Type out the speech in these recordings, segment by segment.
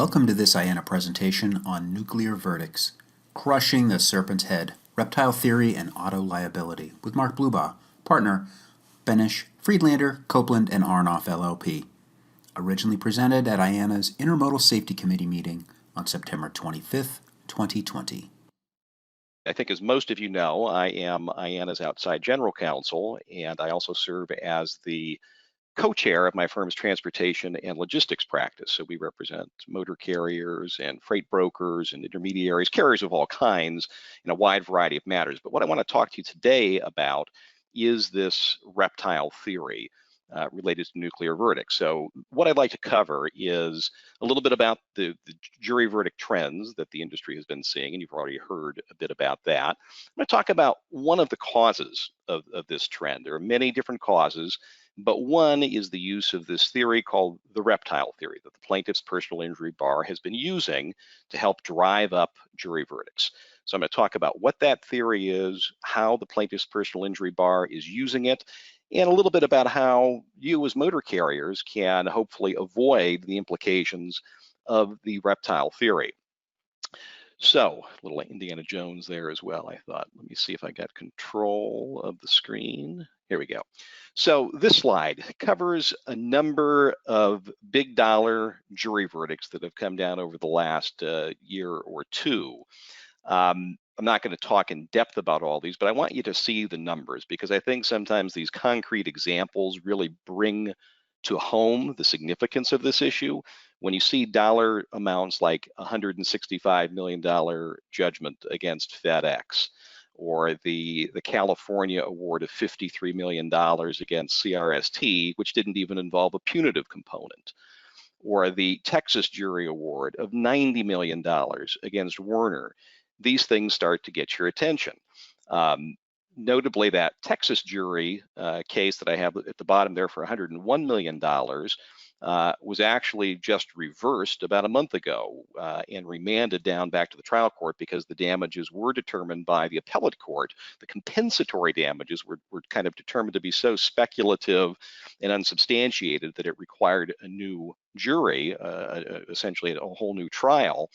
Welcome to this IANA presentation on nuclear verdicts, crushing the serpent's head, reptile theory and auto liability, with Marc Blubaugh, partner, Benesch, Friedlander, Coplan Aronoff LLP. Originally presented at IANA's Intermodal Safety Committee meeting on September 25th, 2020. I think as most of you know, I am IANA's outside general counsel, and I also serve as the co-chair of my firm's transportation and logistics practice. So we represent motor carriers and freight brokers and intermediaries, carriers of all kinds in a wide variety of matters. But what I want to talk to you today about is this reptile theory related to nuclear verdicts. So what I'd like to cover is a little bit about the jury verdict trends that the industry has been seeing, and you've already heard a bit about that. I'm going to talk about one of the causes of this trend. There are many different causes, but one is the use of this theory called the reptile theory that the plaintiff's personal injury bar has been using to help drive up jury verdicts. So I'm going to talk about what that theory is, how the plaintiff's personal injury bar is using it, and a little bit about how you as motor carriers can hopefully avoid the implications of the reptile theory. So, a little Indiana Jones there as well, I thought. Let me see if I got control of the screen. Here we go. So this slide covers a number of big dollar jury verdicts that have come down over the last year or two. I'm not going to talk in depth about all these, but I want you to see the numbers because I think sometimes these concrete examples really bring to home the significance of this issue. When you see dollar amounts like $165 million judgment against FedEx, or the California award of $53 million against CRST, which didn't even involve a punitive component, or the Texas jury award of $90 million against Werner, these things start to get your attention. Notably, that Texas jury case that I have at the bottom there for $101 million was actually just reversed about a month ago and remanded down back to the trial court because the damages were determined by the appellate court. The compensatory damages were kind of determined to be so speculative and unsubstantiated that it required a new jury, essentially a whole new trial.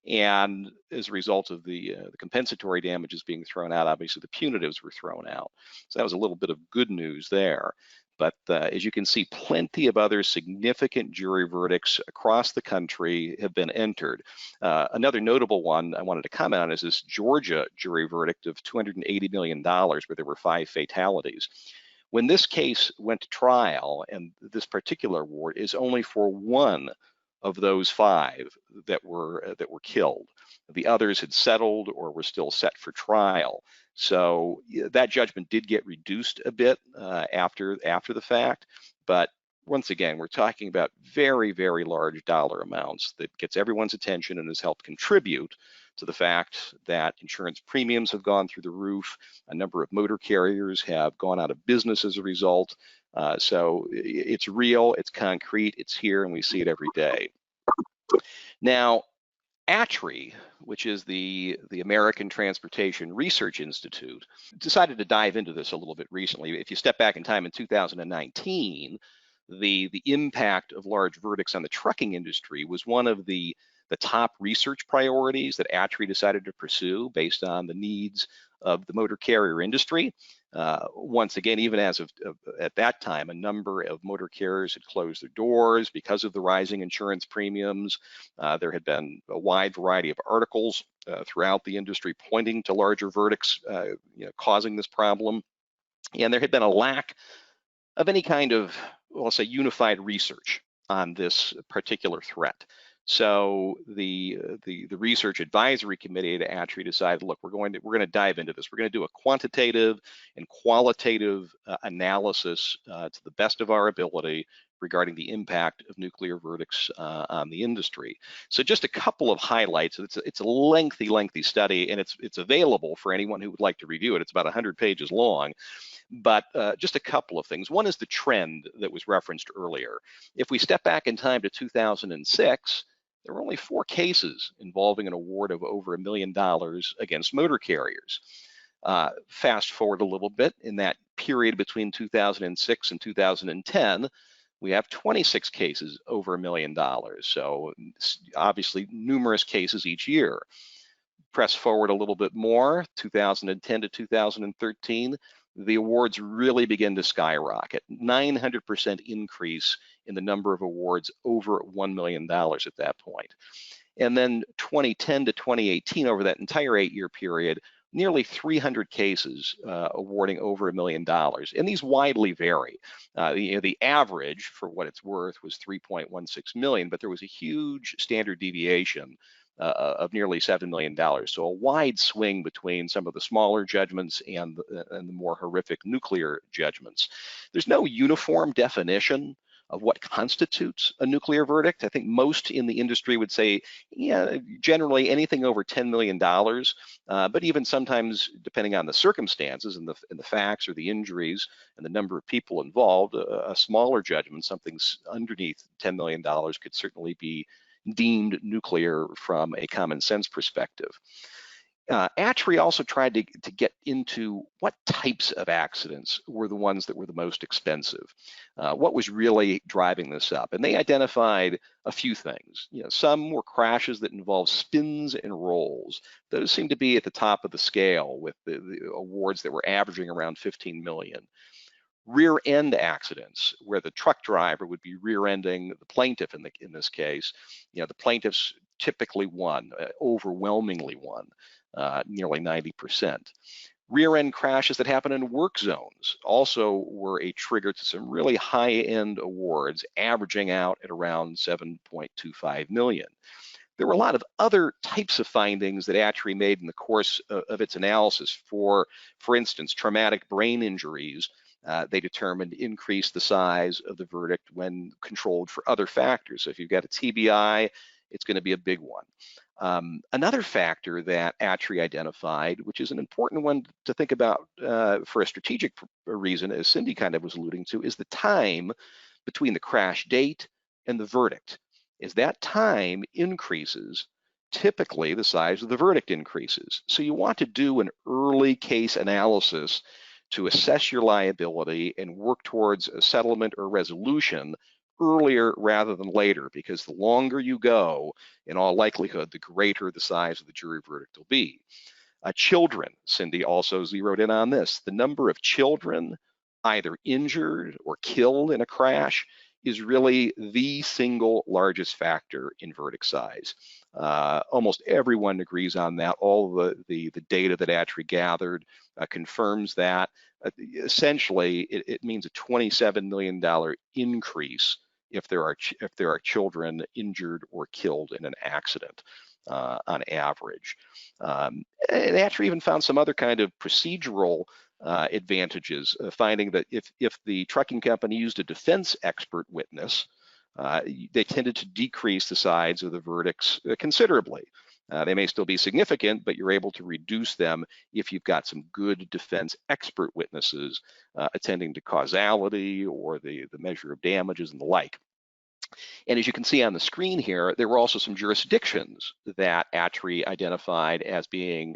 And as a result of the compensatory damages being thrown out, obviously the punitives were thrown out. So that was a little bit of good news there. But as you can see, plenty of other significant jury verdicts across the country have been entered. Another notable one I wanted to comment on is this Georgia jury verdict of $280 million, where there were 5 fatalities. When this case went to trial, and this particular award is only for one of those 5 that were killed. The others had settled or were still set for trial. So that judgment did get reduced a bit after the fact, but once again, we're talking about very, very large dollar amounts that gets everyone's attention and has helped contribute to the fact that insurance premiums have gone through the roof. A number of motor carriers have gone out of business as a result. So it's real, it's concrete, it's here, and we see it every day. Now, ATRI, which is the American Transportation Research Institute, decided to dive into this a little bit recently. If you step back in time in 2019, the impact of large verdicts on the trucking industry was one of the top research priorities that ATRI decided to pursue based on the needs of the motor carrier industry. Once again, even as of at that time, a number of motor carriers had closed their doors because of the rising insurance premiums. There had been a wide variety of articles throughout the industry pointing to larger verdicts causing this problem. And there had been a lack of any kind of, well, let's say, unified research on this particular threat. So the research advisory committee at ATRI decided, look, we're going to dive into this. We're going to do a quantitative and qualitative analysis to the best of our ability regarding the impact of nuclear verdicts on the industry. So just a couple of highlights. It's a lengthy study, and it's available for anyone who would like to review it. It's about 100 pages long. But just a couple of things. One is the trend that was referenced earlier. If we step back in time to 2006, there were only 4 cases involving an award of over $1 million against motor carriers. Fast forward a little bit, in that period between 2006 and 2010, we have 26 cases over $1 million. So obviously numerous cases each year. Press forward a little bit more, 2010 to 2013, the awards really begin to skyrocket. 900% increase in the number of awards over $1 million at that point. And then 2010 to 2018, over that entire 8-year period, nearly 300 cases awarding over $1 million. And these widely vary. The average, for what it's worth, was 3.16 million, but there was a huge standard deviation of nearly $7 million. So a wide swing between some of the smaller judgments and the more horrific nuclear judgments. There's no uniform definition of what constitutes a nuclear verdict. I think most in the industry would say, yeah, generally anything over $10 million, but even sometimes, depending on the circumstances and the facts or the injuries and the number of people involved, a smaller judgment, something underneath $10 million, could certainly be deemed nuclear from a common sense perspective. ATRI also tried to get into what types of accidents were the ones that were the most expensive. What was really driving this up? And they identified a few things. Some were crashes that involved spins and rolls. Those seem to be at the top of the scale, with the awards that were averaging around 15 million. Rear end accidents, where the truck driver would be rear-ending the plaintiff in this case. The plaintiffs typically won, overwhelmingly won, nearly 90%. Rear end crashes that happen in work zones also were a trigger to some really high-end awards, averaging out at around 7.25 million. There were a lot of other types of findings that ATRI made in the course of its analysis. For instance, traumatic brain injuries. They determined to increase the size of the verdict when controlled for other factors. So if you've got a TBI, it's going to be a big one. Another factor that ATRI identified, which is an important one to think about for a strategic reason, as Cindy kind of was alluding to, is the time between the crash date and the verdict. As that time increases, typically the size of the verdict increases. So you want to do an early case analysis to assess your liability and work towards a settlement or resolution earlier rather than later, because the longer you go, in all likelihood, the greater the size of the jury verdict will be. Children, Cindy also zeroed in on this. The number of children either injured or killed in a crash is really the single largest factor in verdict size. Almost everyone agrees on that. All the data that ATRI gathered confirms that. Essentially, it means a $27 million increase if there are children injured or killed in an accident on average. And ATRI even found some other kind of procedural advantages, finding that if the trucking company used a defense expert witness, they tended to decrease the size of the verdicts considerably. They may still be significant, but you're able to reduce them if you've got some good defense expert witnesses attending to causality or the measure of damages and the like. And as you can see on the screen here, there were also some jurisdictions that ATRI identified as being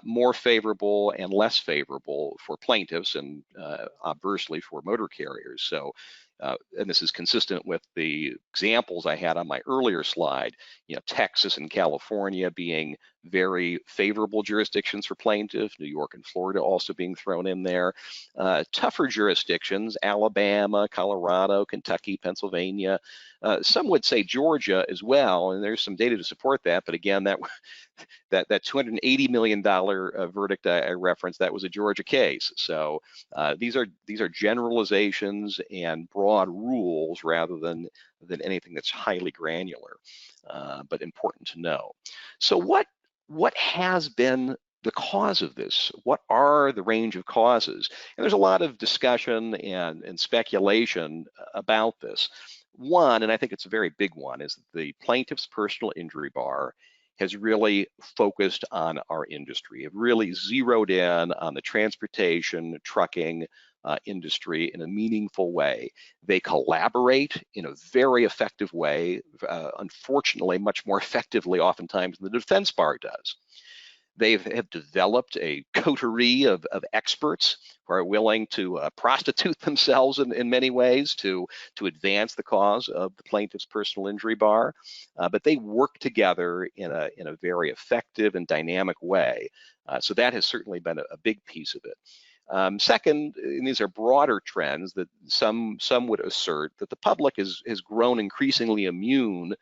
more favorable and less favorable for plaintiffs, and obversely for motor carriers. So, and this is consistent with the examples I had on my earlier slide, Texas and California being very favorable jurisdictions for plaintiffs, New York and Florida also being thrown in there. Tougher jurisdictions, Alabama, Colorado, Kentucky, Pennsylvania. Some would say Georgia as well, and there's some data to support that, but again, that $280 million verdict I referenced, that was a Georgia case. So these are generalizations and broad rules rather than anything that's highly granular, but important to know. So what has been the cause of this? What are the range of causes? And there's a lot of discussion and speculation about this. One, and I think it's a very big one, is that the plaintiff's personal injury bar has really focused on our industry. It really zeroed in on the transportation, trucking industry in a meaningful way. They collaborate in a very effective way, unfortunately, much more effectively oftentimes than the defense bar does. They have developed a coterie of experts who are willing to prostitute themselves in many ways to advance the cause of the plaintiff's personal injury bar. But they work together in a very effective and dynamic way. So that has certainly been a big piece of it. Second, and these are broader trends that some would assert that the public has grown increasingly immune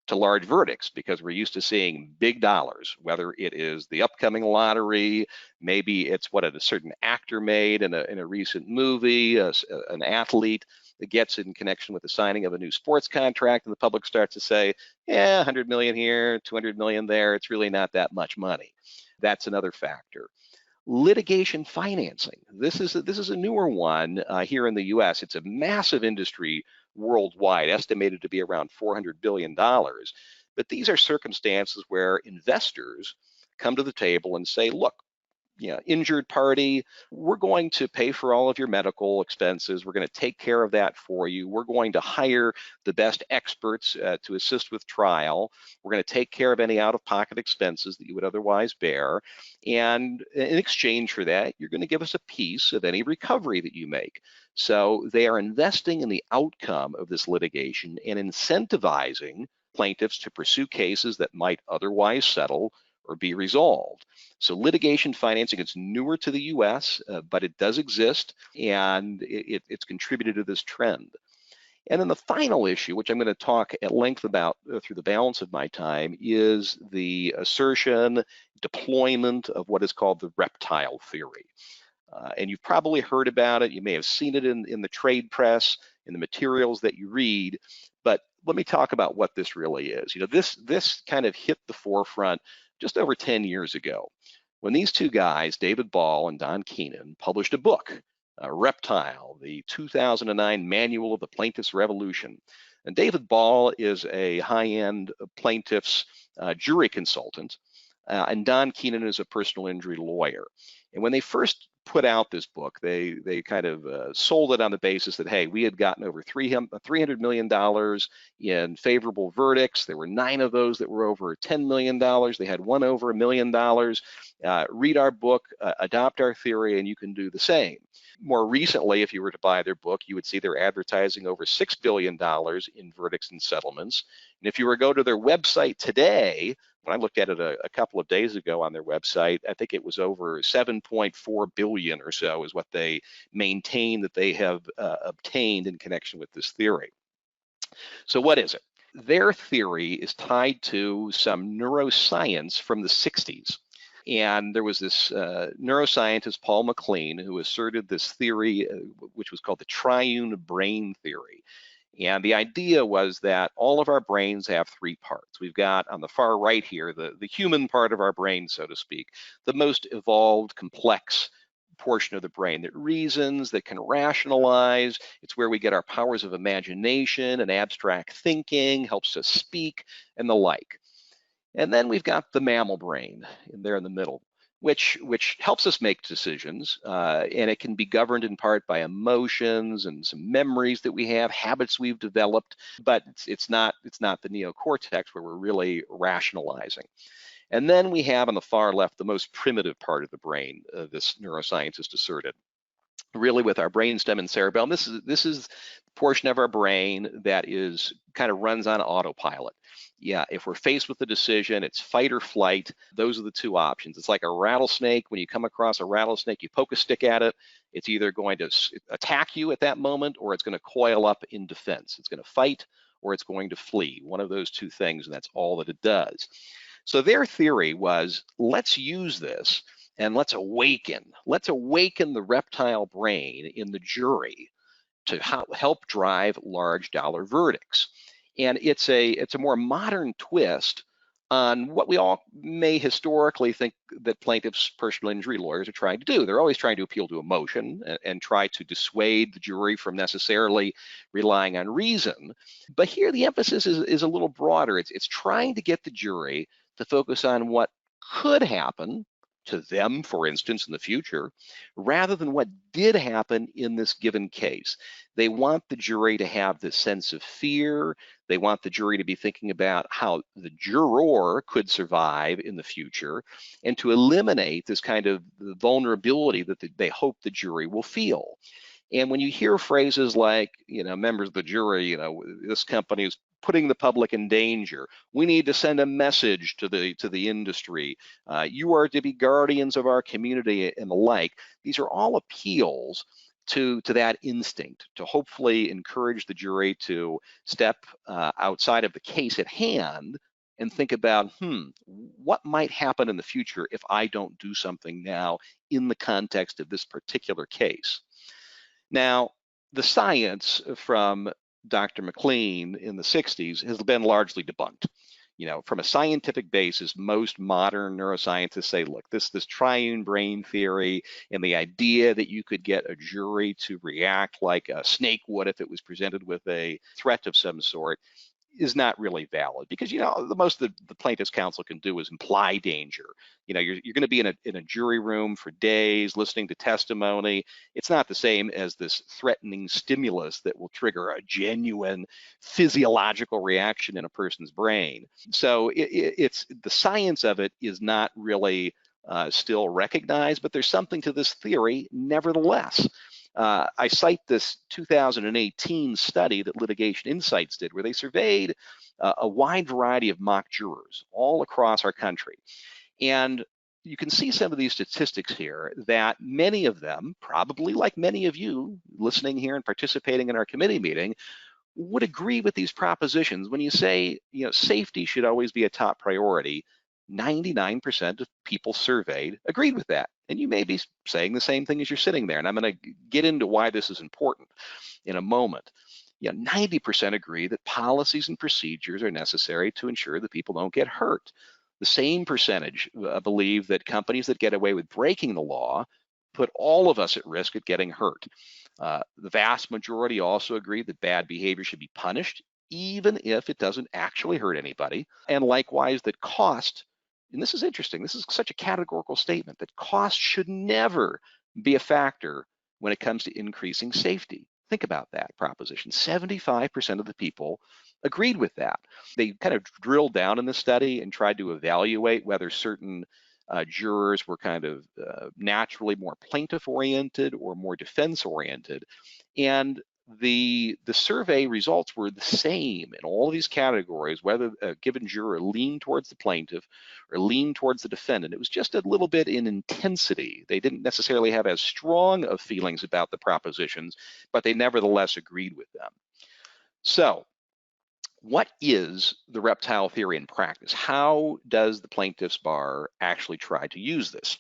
to large verdicts because we're used to seeing big dollars, whether it is the upcoming lottery, maybe it's what a certain actor made in a recent movie, an athlete that gets in connection with the signing of a new sports contract, and the public starts to say, yeah, 100 million here, 200 million there, it's really not that much money. That's another factor. Litigation financing. This is a newer one here in the US. It's a massive industry worldwide, estimated to be around $400 billion. But these are circumstances where investors come to the table and say, look, injured party, we're going to pay for all of your medical expenses. We're going to take care of that for you. We're going to hire the best experts to assist with trial. We're going to take care of any out-of-pocket expenses that you would otherwise bear. And in exchange for that, you're going to give us a piece of any recovery that you make. So they are investing in the outcome of this litigation and incentivizing plaintiffs to pursue cases that might otherwise settle or be resolved. So litigation financing, it's newer to the US, but it does exist, and it's contributed to this trend. And then the final issue, which I'm going to talk at length about through the balance of my time, is the assertion, deployment of what is called the reptile theory. And you've probably heard about it. You may have seen it in the trade press, in the materials that you read. But let me talk about what this really is. This kind of hit the forefront just over 10 years ago when these two guys, David Ball and Don Keenan, published a book, Reptile, the 2009 Manual of the Plaintiff's Revolution. And David Ball is a high-end plaintiff's jury consultant, and Don Keenan is a personal injury lawyer. And when they first put out this book, they kind of sold it on the basis that, hey, we had gotten over $300 million in favorable verdicts. There were 9 of those that were over $10 million. They had one over $1 million. Read our book, adopt our theory, and you can do the same. More recently, if you were to buy their book, you would see they're advertising over $6 billion in verdicts and settlements. And if you were to go to their website today, when I looked at it a couple of days ago on their website, I think it was over 7.4 billion or so is what they maintain that they have obtained in connection with this theory. So what is it? Their theory is tied to some neuroscience from the 60s. And there was this neuroscientist, Paul MacLean, who asserted this theory, which was called the Triune brain theory. And the idea was that all of our brains have 3 parts. We've got on the far right here, the human part of our brain, so to speak, the most evolved, complex portion of the brain that reasons, that can rationalize. It's where we get our powers of imagination and abstract thinking, helps us speak, and the like. And then we've got the mammal brain there in the middle, which helps us make decisions, and it can be governed in part by emotions and some memories that we have, habits we've developed, but it's not the neocortex where we're really rationalizing. And then we have on the far left the most primitive part of the brain, this neuroscientist asserted, really with our brainstem and cerebellum. This is the portion of our brain that is kind of runs on autopilot. Yeah, if we're faced with a decision, it's fight or flight. Those are the 2 options. It's like a rattlesnake. When you come across a rattlesnake, you poke a stick at it. It's either going to attack you at that moment, or it's going to coil up in defense. It's going to fight, or it's going to flee. One of those 2 things, and that's all that it does. So their theory was, let's use this and let's awaken the reptile brain in the jury to help drive large dollar verdicts. And it's a more modern twist on what we all may historically think that plaintiffs' personal injury lawyers are trying to do. They're always trying to appeal to emotion and try to dissuade the jury from necessarily relying on reason. But here the emphasis is a little broader. It's trying to get the jury to focus on what could happen to them, for instance, in the future, rather than what did happen in this given case. They want the jury to have this sense of fear. They want the jury to be thinking about how the juror could survive in the future, and to eliminate this kind of vulnerability that they hope the jury will feel. And when you hear phrases like, members of the jury, this company is putting the public in danger. We need to send a message to the industry. You are to be guardians of our community and the like. These are all appeals to that instinct, to hopefully encourage the jury to step outside of the case at hand and think about, what might happen in the future if I don't do something now in the context of this particular case. Now, the science from Dr. McLean in the 60s has been largely debunked. From a scientific basis, most modern neuroscientists say, look, this triune brain theory and the idea that you could get a jury to react like a snake would if it was presented with a threat of some sort is not really valid, because the most the plaintiff's counsel can do is imply danger. You're going to be in a jury room for days listening to testimony. It's not the same as this threatening stimulus that will trigger a genuine physiological reaction in a person's brain. So it's the science of it is not really still recognized, but there's something to this theory nevertheless. I cite this 2018 study that Litigation Insights did, where they surveyed a wide variety of mock jurors all across our country. And you can see some of these statistics here that many of them, probably like many of you listening here and participating in our committee meeting, would agree with these propositions. When you say, safety should always be a top priority, 99% of people surveyed agreed with that. And you may be saying the same thing as you're sitting there. And I'm going to get into why this is important in a moment. 90% agree that policies and procedures are necessary to ensure that people don't get hurt. The same percentage believe that companies that get away with breaking the law put all of us at risk at getting hurt. The vast majority also agree that bad behavior should be punished, even if it doesn't actually hurt anybody. And likewise, that cost, and this is interesting, this is such a categorical statement, that cost should never be a factor when it comes to increasing safety. Think about that proposition. 75% of the people agreed with that. They kind of drilled down in the study and tried to evaluate whether certain jurors were kind of naturally more plaintiff-oriented or more defense-oriented. And the survey results were the same in all of these categories, whether a given juror leaned towards the plaintiff or leaned towards the defendant. It was just a little bit in intensity. They didn't necessarily have as strong of feelings about the propositions, but they nevertheless agreed with them. So, what is the reptile theory in practice? How does the plaintiff's bar actually try to use this?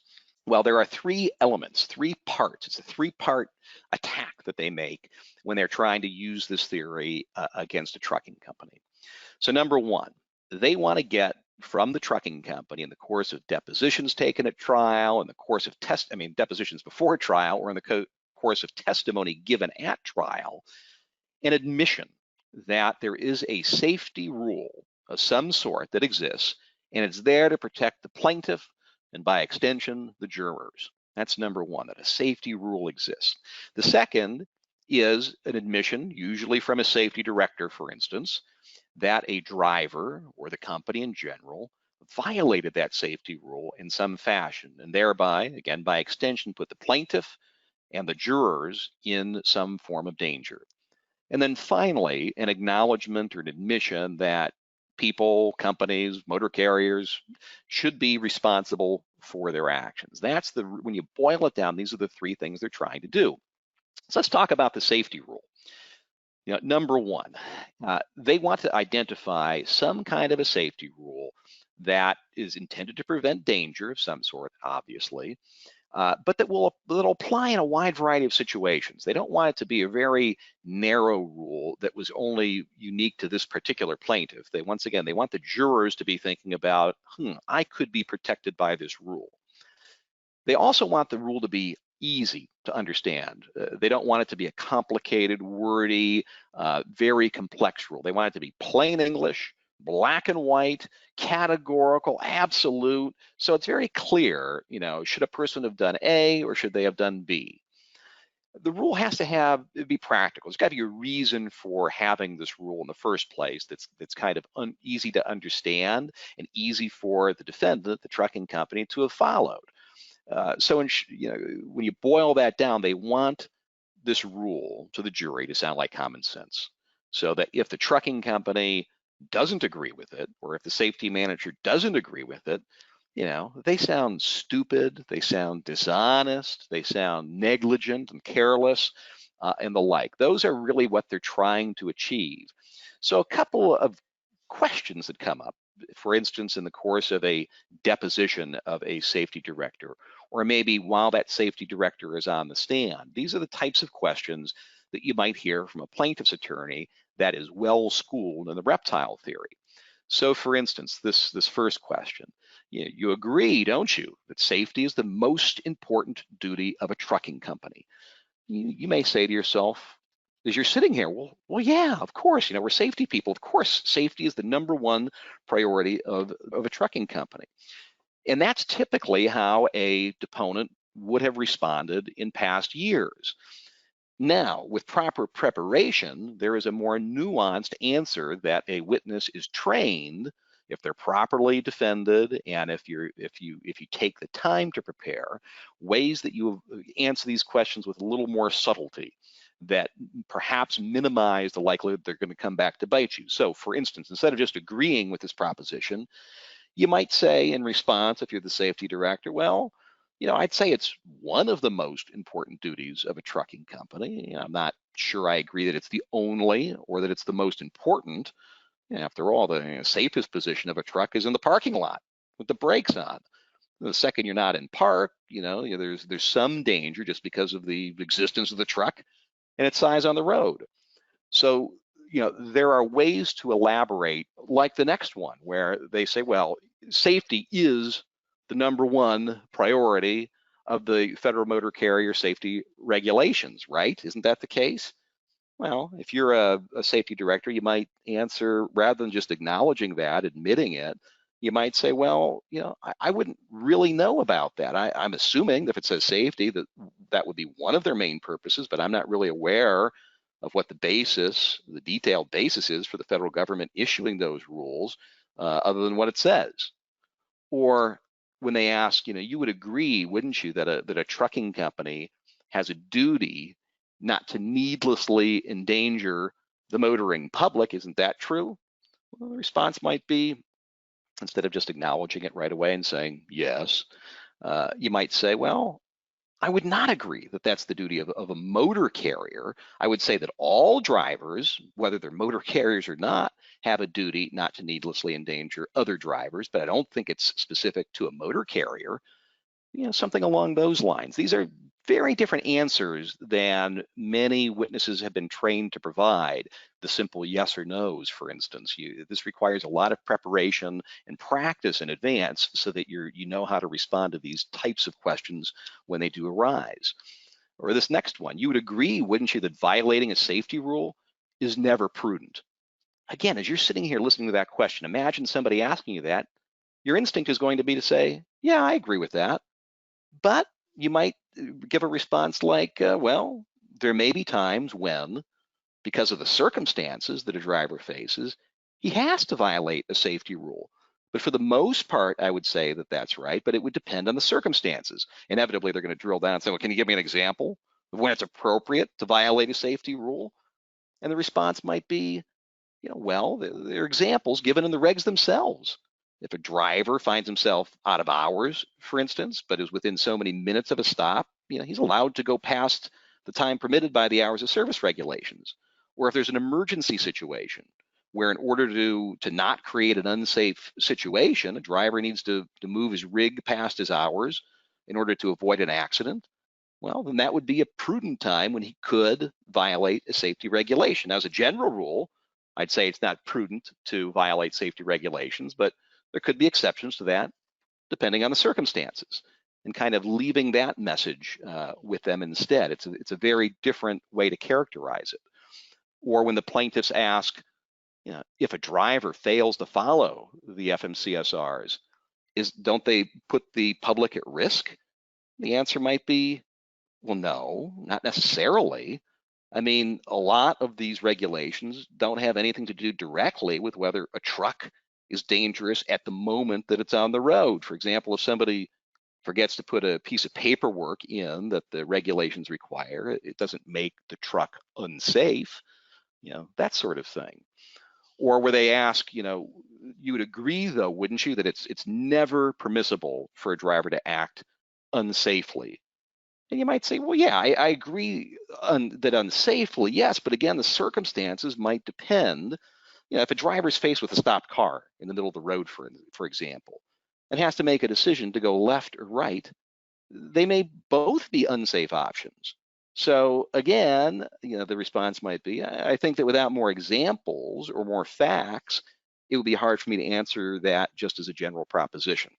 Well, there are three elements, three parts. It's a three-part attack that they make when they're trying to use this theory against a trucking company. So number one, they want to get from the trucking company in the course of depositions taken at trial, in the course of depositions before trial, or in the course of testimony given at trial, an admission that there is a safety rule of some sort that exists, and it's there to protect the plaintiff and by extension, the jurors. That's number one, that a safety rule exists. The second is an admission, usually from a safety director, for instance, that a driver or the company in general violated that safety rule in some fashion, and thereby, again, by extension, put the plaintiff and the jurors in some form of danger. And then finally, an acknowledgement or an admission that people, companies, motor carriers should be responsible for their actions. When you boil it down, these are the three things they're trying to do. So let's talk about the safety rule. Number one, they want to identify some kind of a safety rule that is intended to prevent danger of some sort, obviously, but that'll apply in a wide variety of situations. They don't want it to be a very narrow rule that was only unique to this particular plaintiff. They want the jurors to be thinking about, I could be protected by this rule. They also want the rule to be easy to understand. They don't want it to be a complicated, wordy, very complex rule. They want it to be plain English, black and white, categorical, absolute. So it's very clear, should a person have done A or should they have done B? The rule has to be practical. There's got to be a reason for having this rule in the first place that's kind of easy to understand and easy for the defendant, the trucking company, to have followed. So when you boil that down, they want this rule to the jury to sound like common sense, so that if the trucking company doesn't agree with it, or if the safety manager doesn't agree with it, they sound stupid, they sound dishonest, they sound negligent and careless, and the like. Those are really what they're trying to achieve. So a couple of questions that come up, for instance, in the course of a deposition of a safety director, or maybe while that safety director is on the stand. These are the types of questions that you might hear from a plaintiff's attorney that is well schooled in the reptile theory. So for instance, this first question, you agree, don't you, that safety is the most important duty of a trucking company? You may say to yourself, as you're sitting here, well, yeah, of course, we're safety people. Of course, safety is the number one priority of a trucking company. And that's typically how a deponent would have responded in past years. Now, with proper preparation, there is a more nuanced answer that a witness is trained, if they're properly defended, and if you take the time to prepare, ways that you answer these questions with a little more subtlety that perhaps minimize the likelihood they're going to come back to bite you. So, for instance, instead of just agreeing with this proposition, you might say in response, if you're the safety director, well, I'd say it's one of the most important duties of a trucking company. I'm not sure I agree that it's the only or that it's the most important. After all, the safest position of a truck is in the parking lot with the brakes on. The second you're not in park, there's some danger just because of the existence of the truck and its size on the road. So, there are ways to elaborate, like the next one, where they say, well, safety is the number one priority of the federal motor carrier safety regulations, right? Isn't that the case? Well, if you're a safety director, you might answer, rather than just acknowledging that, admitting it, you might say, well, I wouldn't really know about that. I'm assuming that if it says safety, that would be one of their main purposes, but I'm not really aware of what the detailed basis is for the federal government issuing those rules, other than what it says. Or when they ask, you would agree, wouldn't you, that a trucking company has a duty not to needlessly endanger the motoring public? Isn't that true? Well, the response might be, instead of just acknowledging it right away and saying yes, you might say, well, I would not agree that that's the duty of a motor carrier. I would say that all drivers, whether they're motor carriers or not, have a duty not to needlessly endanger other drivers, but I don't think it's specific to a motor carrier. Something along those lines. These are very different answers than many witnesses have been trained to provide. The simple yes or no's, for instance. This requires a lot of preparation and practice in advance so that you know how to respond to these types of questions when they do arise. Or this next one, you would agree, wouldn't you, that violating a safety rule is never prudent? Again, as you're sitting here listening to that question, imagine somebody asking you that. Your instinct is going to be to say, yeah, I agree with that. But you might give a response like, well, there may be times when, because of the circumstances that a driver faces, he has to violate a safety rule. But for the most part, I would say that that's right, but it would depend on the circumstances. Inevitably, they're going to drill down and say, well, can you give me an example of when it's appropriate to violate a safety rule? And the response might be, well, there are examples given in the regs themselves. If a driver finds himself out of hours, for instance, but is within so many minutes of a stop, he's allowed to go past the time permitted by the hours of service regulations. Or if there's an emergency situation where, in order to not create an unsafe situation, a driver needs to move his rig past his hours in order to avoid an accident, well, then that would be a prudent time when he could violate a safety regulation. Now, as a general rule, I'd say it's not prudent to violate safety regulations, but there could be exceptions to that depending on the circumstances, and kind of leaving that message with them instead. It's a very different way to characterize it. Or when the plaintiffs ask, if a driver fails to follow the FMCSRs, don't they put the public at risk? The answer might be, well, no, not necessarily. I mean, a lot of these regulations don't have anything to do directly with whether a truck is dangerous at the moment that it's on the road. For example, if somebody forgets to put a piece of paperwork in that the regulations require, it doesn't make the truck unsafe, that sort of thing. Or where they ask, you would agree though, wouldn't you, that it's never permissible for a driver to act unsafely? And you might say, well, yeah, I agree that unsafely, yes, but again, the circumstances might depend. If a driver's faced with a stopped car in the middle of the road, for example, and has to make a decision to go left or right, they may both be unsafe options. So again, the response might be, I think that without more examples or more facts, it would be hard for me to answer that just as a general proposition.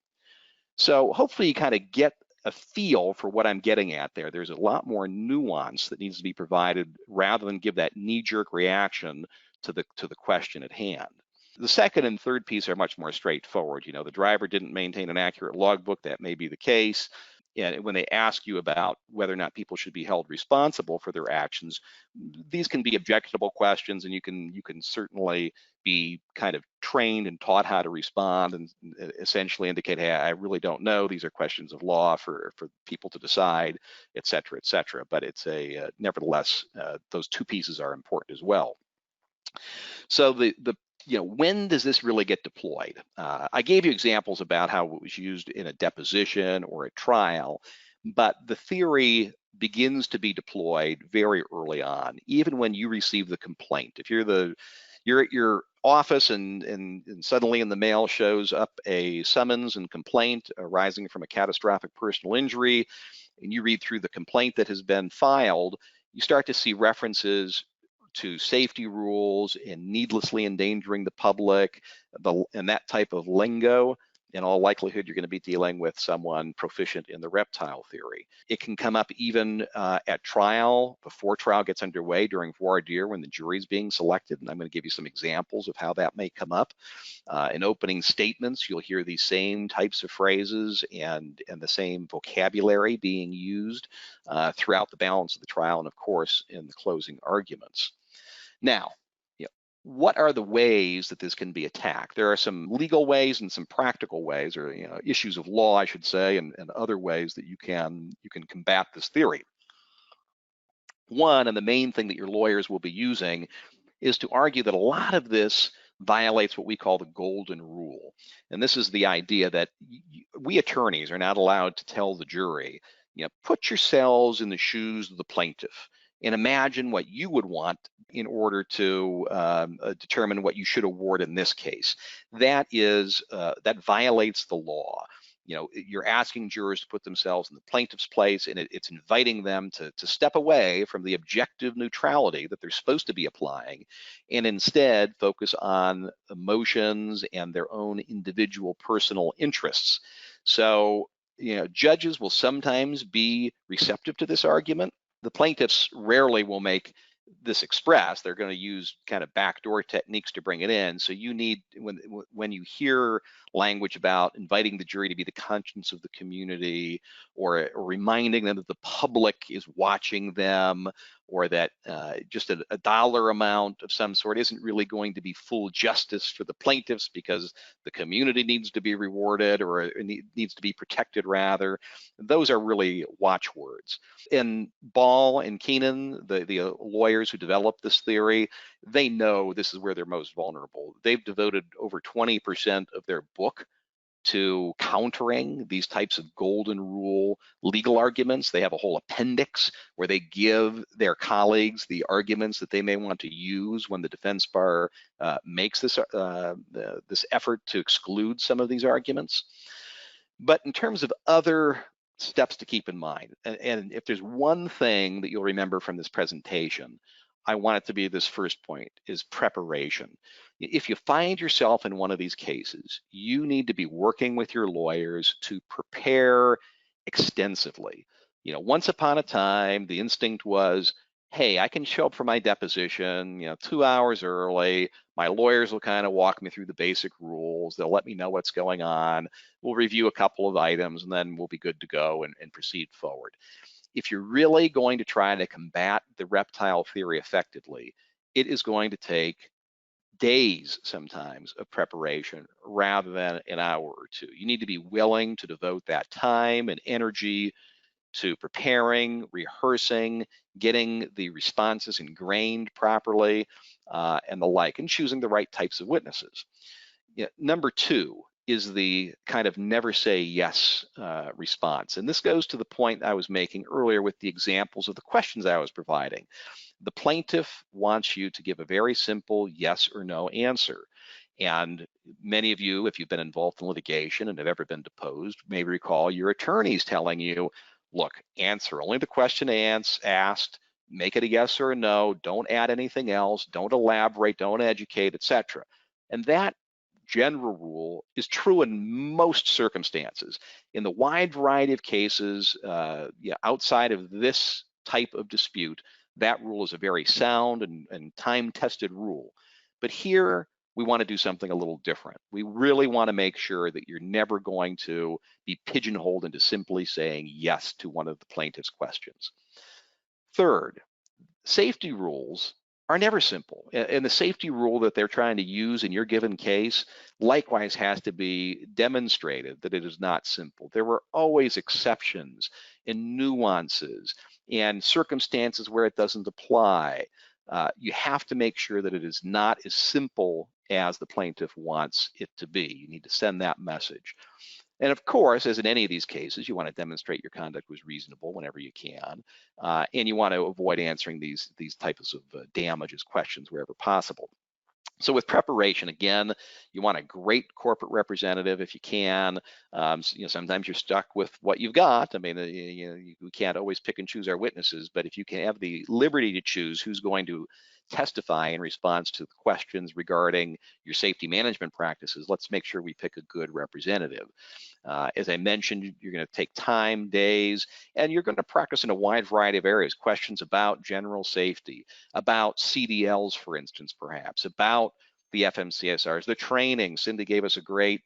So hopefully you kind of get a feel for what I'm getting at there. There's a lot more nuance that needs to be provided rather than give that knee-jerk reaction to the question at hand. The second and third piece are much more straightforward. The driver didn't maintain an accurate logbook. That may be the case. And when they ask you about whether or not people should be held responsible for their actions, these can be objectionable questions, and you can certainly be kind of trained and taught how to respond and essentially indicate, hey, I really don't know. These are questions of law for people to decide, et cetera, et cetera. But it's nevertheless, those two pieces are important as well. So when does this really get deployed? I gave you examples about how it was used in a deposition or a trial, but the theory begins to be deployed very early on, even when you receive the complaint. If you're at your office and suddenly in the mail shows up a summons and complaint arising from a catastrophic personal injury, and you read through the complaint that has been filed, you start to see references to safety rules and needlessly endangering the public, and that type of lingo. In all likelihood, you're going to be dealing with someone proficient in the reptile theory. It can come up even at trial, before trial gets underway, during voir dire when the jury's being selected, and I'm going to give you some examples of how that may come up. In opening statements, you'll hear these same types of phrases and the same vocabulary being used throughout the balance of the trial, and of course, in the closing arguments. Now, what are the ways that this can be attacked? There are some legal ways and some practical ways, or issues of law, I should say, and other ways that you can combat this theory. One, and the main thing that your lawyers will be using, is to argue that a lot of this violates what we call the golden rule. And this is the idea that we attorneys are not allowed to tell the jury, put yourselves in the shoes of the plaintiff and imagine what you would want in order to determine what you should award in this case. That violates the law. You're asking jurors to put themselves in the plaintiff's place, and it's inviting them to step away from the objective neutrality that they're supposed to be applying, and instead focus on emotions and their own individual personal interests. So, judges will sometimes be receptive to this argument. The plaintiffs rarely will make this express. They're going to use kind of backdoor techniques to bring it in. So you need, when you hear language about inviting the jury to be the conscience of the community, or reminding them that the public is watching them, or that just a dollar amount of some sort isn't really going to be full justice for the plaintiffs because the community needs to be rewarded, or it needs to be protected rather. Those are really watchwords. And Ball and Keenan, the lawyers who developed this theory, they know this is where they're most vulnerable. They've devoted over 20% of their book to countering these types of golden rule legal arguments. They have a whole appendix where they give their colleagues the arguments that they may want to use when the defense bar makes this effort to exclude some of these arguments. But in terms of other steps to keep in mind, and if there's one thing that you'll remember from this presentation, I want it to be this first point, is preparation. If you find yourself in one of these cases, you need to be working with your lawyers to prepare extensively. Once upon a time, the instinct was, hey, I can show up for my deposition, 2 hours early. My lawyers will kind of walk me through the basic rules. They'll let me know what's going on. We'll review a couple of items, and then we'll be good to go and proceed forward. If you're really going to try to combat the reptile theory effectively, it is going to take days sometimes of preparation rather than an hour or two. You need to be willing to devote that time and energy to preparing, rehearsing, getting the responses ingrained properly, and the like, and choosing the right types of witnesses. Number two is the kind of never say yes response. And this goes to the point I was making earlier with the examples of the questions I was providing. The plaintiff wants you to give a very simple yes or no answer. And many of you, if you've been involved in litigation and have ever been deposed, may recall your attorneys telling you, look, answer only the question asked, make it a yes or a no, don't add anything else, don't elaborate, don't educate, etc. And that general rule is true in most circumstances. In the wide variety of cases outside of this type of dispute, that rule is a very sound and time-tested rule. But here, we want to do something a little different. We really want to make sure that you're never going to be pigeonholed into simply saying yes to one of the plaintiff's questions. Third, safety rules are never simple. And the safety rule that they're trying to use in your given case likewise has to be demonstrated that it is not simple. There are always exceptions and nuances and circumstances where it doesn't apply. You have to make sure that it is not as simple as the plaintiff wants it to be. You need to send that message. And of course, as in any of these cases, you want to demonstrate your conduct was reasonable whenever you can, and you want to avoid answering these types of damages questions wherever possible. So with preparation, again, you want a great corporate representative if you can. Sometimes you're stuck with what you've got. I mean, we can't always pick and choose our witnesses, but if you can have the liberty to choose who's going to testify in response to the questions regarding your safety management practices, let's make sure we pick a good representative. As I mentioned, you're going to take time, days, and you're going to practice in a wide variety of areas. Questions about general safety, about CDLs, for instance, perhaps, about the FMCSRs, the training. Cindy gave us a great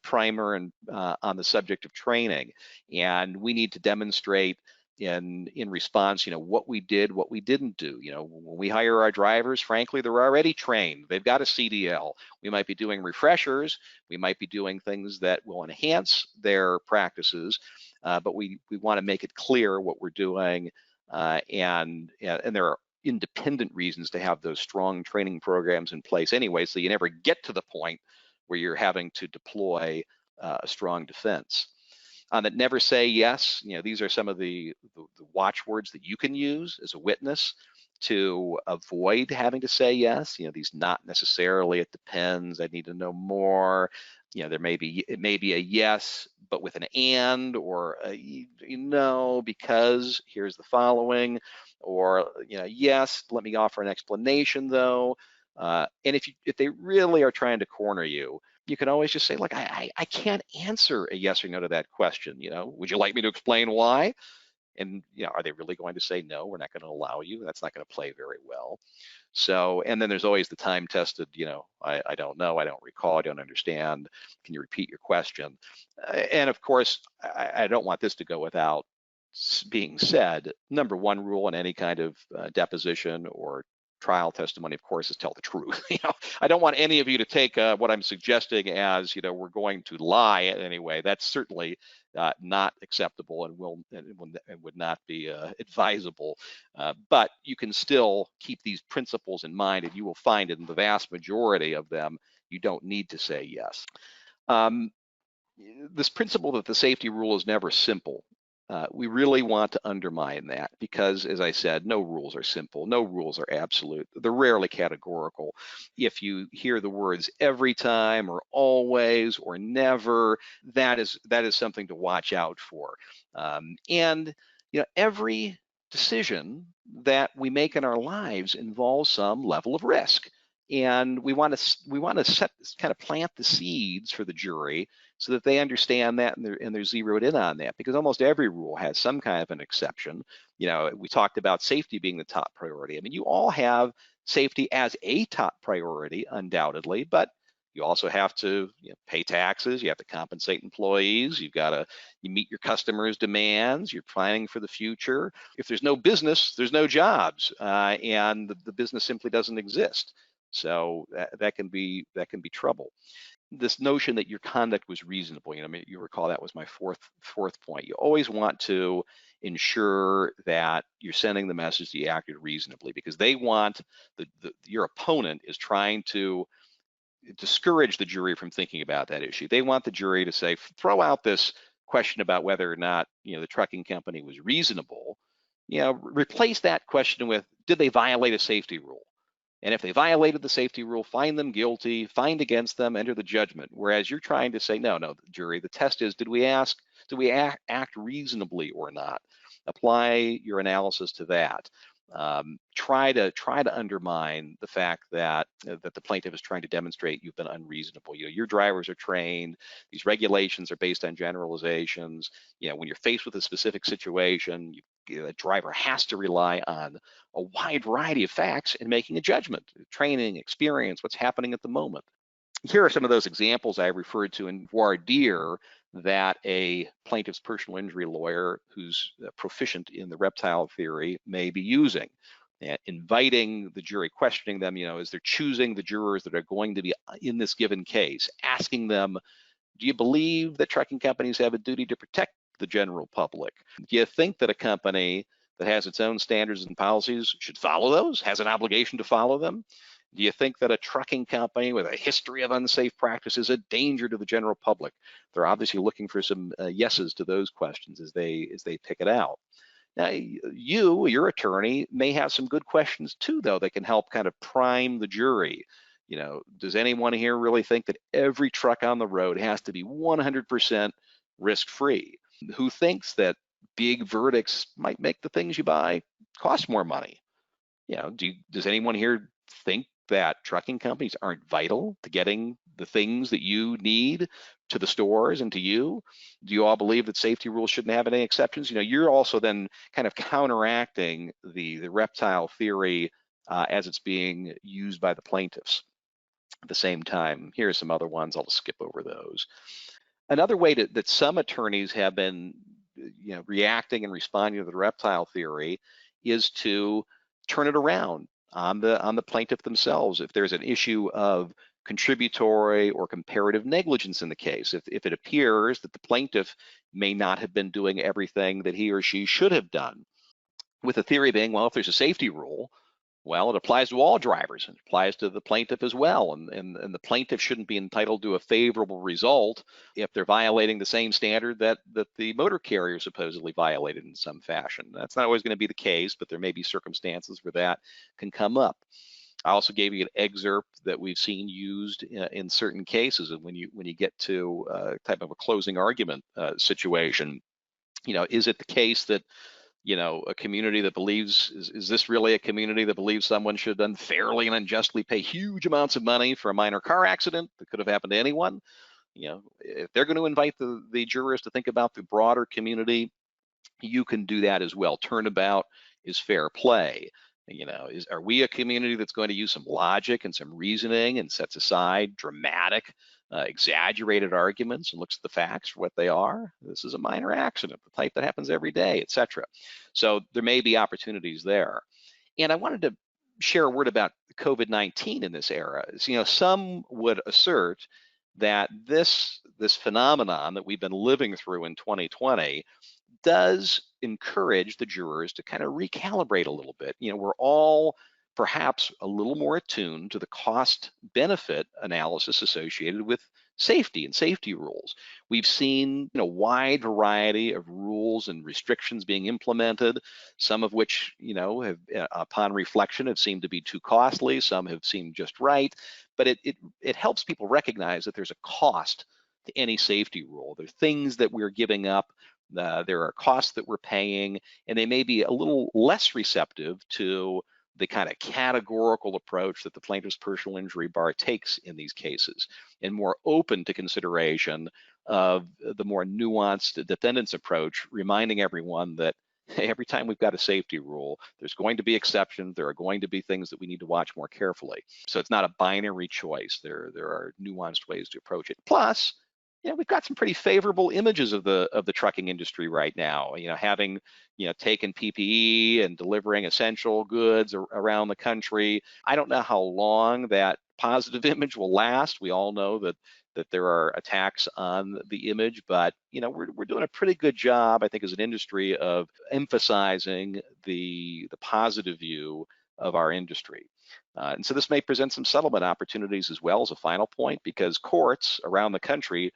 primer on the subject of training, and we need to demonstrate in response, what we did, what we didn't do. When we hire our drivers, frankly, they're already trained. They've got a CDL. We might be doing refreshers. We might be doing things that will enhance their practices, but we want to make it clear what we're doing, and there are independent reasons to have those strong training programs in place anyway, so you never get to the point where you're having to deploy a strong defense. That never say yes, these are some of the watchwords that you can use as a witness to avoid having to say yes. These not necessarily, it depends, I need to know more. It may be a yes, but with an and, or because here's the following, or yes, let me offer an explanation though. And if they really are trying to corner you, you can always just say, look, I can't answer a yes or no to that question. Would you like me to explain why? And are they really going to say no? We're not going to allow you. That's not going to play very well. So, and then there's always the time-tested. I don't know, I don't recall, I don't understand. Can you repeat your question? And of course, I don't want this to go without being said. Number one rule in any kind of deposition or trial testimony, of course, is tell the truth. I don't want any of you to take what I'm suggesting as, we're going to lie anyway. That's certainly not acceptable and would not be advisable. But you can still keep these principles in mind, and you will find in the vast majority of them, you don't need to say yes. This principle that the safety rule is never simple, we really want to undermine that, because, as I said, no rules are simple, no rules are absolute, they're rarely categorical. If you hear the words every time or always or never, that is something to watch out for. And every decision that we make in our lives involves some level of risk. And we want to kind of plant the seeds for the jury so that they understand that and they're zeroed in on that, because almost every rule has some kind of an exception. We talked about safety being the top priority. I mean, you all have safety as a top priority, undoubtedly, but you also have to pay taxes, you have to compensate employees, you meet your customers' demands, you're planning for the future. If there's no business, there's no jobs, and the business simply doesn't exist. So that can be trouble. This notion that your conduct was reasonable, you recall that was my fourth point. You always want to ensure that you're sending the message that you acted reasonably, because they want your opponent is trying to discourage the jury from thinking about that issue. They want the jury to say, throw out this question about whether or not the trucking company was reasonable. Replace that question with, did they violate a safety rule? And if they violated the safety rule, find them guilty, find against them, enter the judgment. Whereas you're trying to say, no, jury, the test is, did we act reasonably or not? Apply your analysis to that. Try to undermine the fact that the plaintiff is trying to demonstrate you've been unreasonable. Your drivers are trained. These regulations are based on generalizations. When you're faced with a specific situation, the driver has to rely on a wide variety of facts in making a judgment, training, experience, what's happening at the moment. Here are some of those examples I referred to in voir dire that a plaintiff's personal injury lawyer who's proficient in the reptile theory may be using. Inviting the jury, questioning them, as they're choosing the jurors that are going to be in this given case, asking them, do you believe that trucking companies have a duty to protect the general public? Do you think that a company that has its own standards and policies should follow those, has an obligation to follow them? Do you think that a trucking company with a history of unsafe practice is a danger to the general public? They're obviously looking for some yeses to those questions as they pick it out. Now, your attorney may have some good questions too, though, that can help kind of prime the jury. Does anyone here really think that every truck on the road has to be 100% risk-free? Who thinks that big verdicts might make the things you buy cost more money? Does anyone here think that trucking companies aren't vital to getting the things that you need to the stores and to you? Do you all believe that safety rules shouldn't have any exceptions? You're also then kind of counteracting the reptile theory as it's being used by the plaintiffs at the same time. Here are some other ones. I'll just skip over those. Another way that some attorneys have been reacting and responding to the reptile theory is to turn it around on the plaintiff themselves. If there's an issue of contributory or comparative negligence in the case, if it appears that the plaintiff may not have been doing everything that he or she should have done, with the theory being, well, if there's a safety rule, well, it applies to all drivers and it applies to the plaintiff as well. And the plaintiff shouldn't be entitled to a favorable result if they're violating the same standard that the motor carrier supposedly violated in some fashion. That's not always going to be the case, but there may be circumstances where that can come up. I also gave you an excerpt that we've seen used in certain cases. And when you get to type of a closing argument situation, is it the case that a community that believes, is this really a community that believes someone should unfairly and unjustly pay huge amounts of money for a minor car accident that could have happened to anyone? If they're going to invite the jurors to think about the broader community, you can do that as well. Turnabout is fair play. Are we a community that's going to use some logic and some reasoning and sets aside dramatic, exaggerated arguments and looks at the facts for what they are? This is a minor accident, the type that happens every day, etc. So there may be opportunities there. And I wanted to share a word about COVID-19 in this era. Some would assert that this phenomenon that we've been living through in 2020 does encourage the jurors to kind of recalibrate a little bit. We're all perhaps a little more attuned to the cost benefit analysis associated with safety and safety rules. We've seen a wide variety of rules and restrictions being implemented, some of which have upon reflection have seemed to be too costly, some have seemed just right, but it helps people recognize that there's a cost to any safety rule. There are things that we're giving up, there are costs that we're paying, and they may be a little less receptive to the kind of categorical approach that the plaintiff's personal injury bar takes in these cases, and more open to consideration of the more nuanced defendant's approach, reminding everyone that every time we've got a safety rule, there's going to be exceptions. There are going to be things that we need to watch more carefully. So it's not a binary choice. There are nuanced ways to approach it. Plus, we've got some pretty favorable images of the trucking industry right now. Having taken PPE and delivering essential goods around the country. I don't know how long that positive image will last. We all know that there are attacks on the image, but we're doing a pretty good job, I think, as an industry of emphasizing the positive view of our industry. And so this may present some settlement opportunities as well as a final point, because courts around the country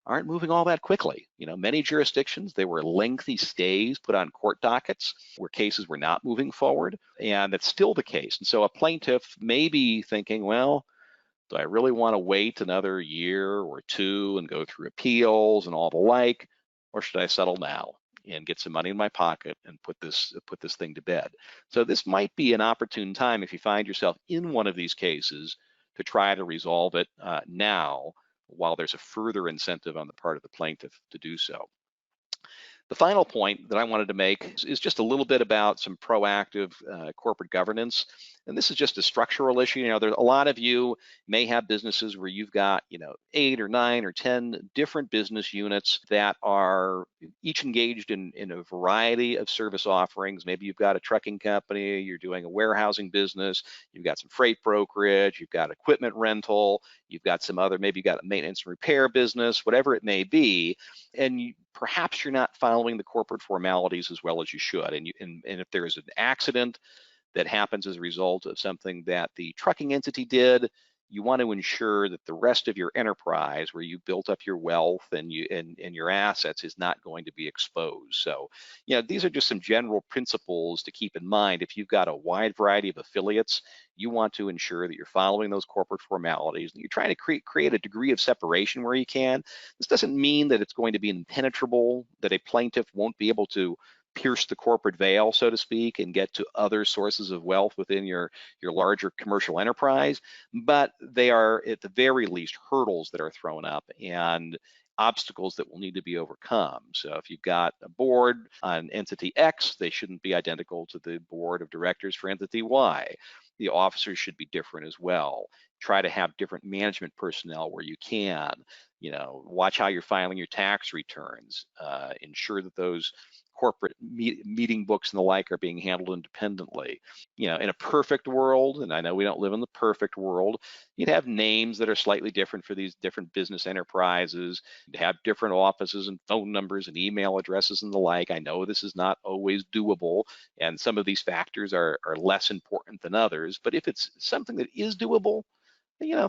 aren't moving all that quickly. Many jurisdictions, there were lengthy stays put on court dockets where cases were not moving forward, and that's still the case. And so a plaintiff may be thinking, well, do I really want to wait another year or two and go through appeals and all the like, or should I settle now and get some money in my pocket and put this thing to bed? So this might be an opportune time, if you find yourself in one of these cases, to try to resolve it now, while there's a further incentive on the part of the plaintiff to do so. The final point that I wanted to make is just a little bit about some proactive corporate governance. And this is just a structural issue. There's a lot of you may have businesses where you've got, 8 or 9 or 10 different business units that are each engaged in a variety of service offerings. Maybe you've got a trucking company, you're doing a warehousing business, you've got some freight brokerage, you've got equipment rental, you've got some other, maybe you've got a maintenance and repair business, whatever it may be. And perhaps you're not following the corporate formalities as well as you should. And if there is an accident that happens as a result of something that the trucking entity did, you want to ensure that the rest of your enterprise, where you built up your wealth and your assets, is not going to be exposed. So, these are just some general principles to keep in mind. If you've got a wide variety of affiliates, you want to ensure that you're following those corporate formalities, and you're trying to create a degree of separation where you can. This doesn't mean that it's going to be impenetrable, that a plaintiff won't be able to pierce the corporate veil, so to speak, and get to other sources of wealth within your larger commercial enterprise. But they are, at the very least, hurdles that are thrown up and obstacles that will need to be overcome. So if you've got a board on entity X, they shouldn't be identical to the board of directors for entity Y. The officers should be different as well. Try to have different management personnel where you can. Watch how you're filing your tax returns. Ensure that those corporate meeting books and the like are being handled independently. In a perfect world, and I know we don't live in the perfect world, you'd have names that are slightly different for these different business enterprises, you'd have different offices and phone numbers and email addresses and the like. I know this is not always doable, and some of these factors are less important than others, but if it's something that is doable,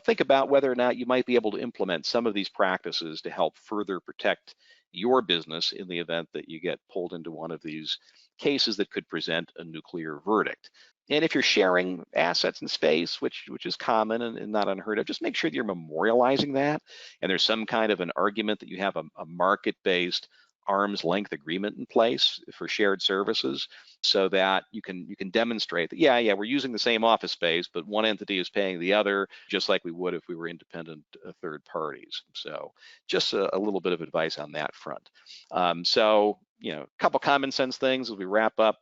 think about whether or not you might be able to implement some of these practices to help further protect your business in the event that you get pulled into one of these cases that could present a nuclear verdict. And if you're sharing assets in space, which is common and not unheard of, just make sure that you're memorializing that, and there's some kind of an argument that you have a market-based arm's length agreement in place for shared services, so that you can demonstrate that we're using the same office space, but one entity is paying the other, just like we would if we were independent third parties. So just a little bit of advice on that front. So a couple common sense things as we wrap up.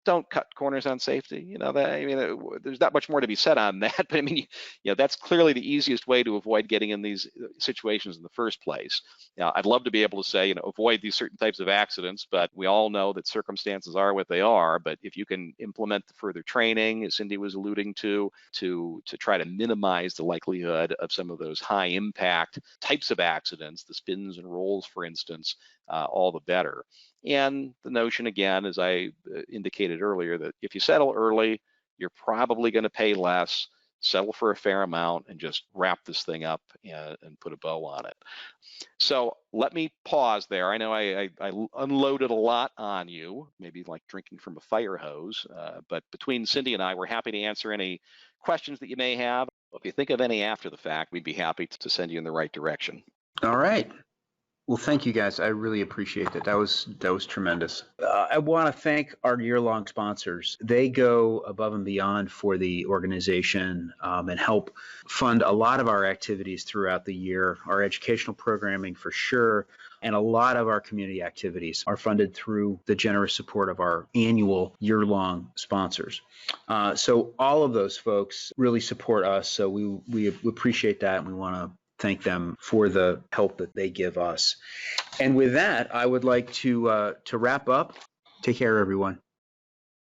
Don't cut corners on safety. There's not much more to be said on that, but that's clearly the easiest way to avoid getting in these situations in the first place. I'd love to be able to say, avoid these certain types of accidents, but we all know that circumstances are what they are. But if you can implement the further training, as Cindy was alluding to try to minimize the likelihood of some of those high impact types of accidents, the spins and rolls, for instance, all the better. And the notion, again, as I indicated earlier, that if you settle early, you're probably going to pay less, settle for a fair amount, and just wrap this thing up and put a bow on it. So let me pause there. I know I unloaded a lot on you, maybe like drinking from a fire hose, but between Cindy and I, we're happy to answer any questions that you may have. If you think of any after the fact, we'd be happy to send you in the right direction. All right. Well, thank you guys. I really appreciate that. That was tremendous. I want to thank our year-long sponsors. They go above and beyond for the organization and help fund a lot of our activities throughout the year. Our educational programming, for sure, and a lot of our community activities are funded through the generous support of our annual year-long sponsors. So all of those folks really support us. So we appreciate that, and we want to thank them for the help that they give us. And with that, I would like to wrap up. Take care, everyone.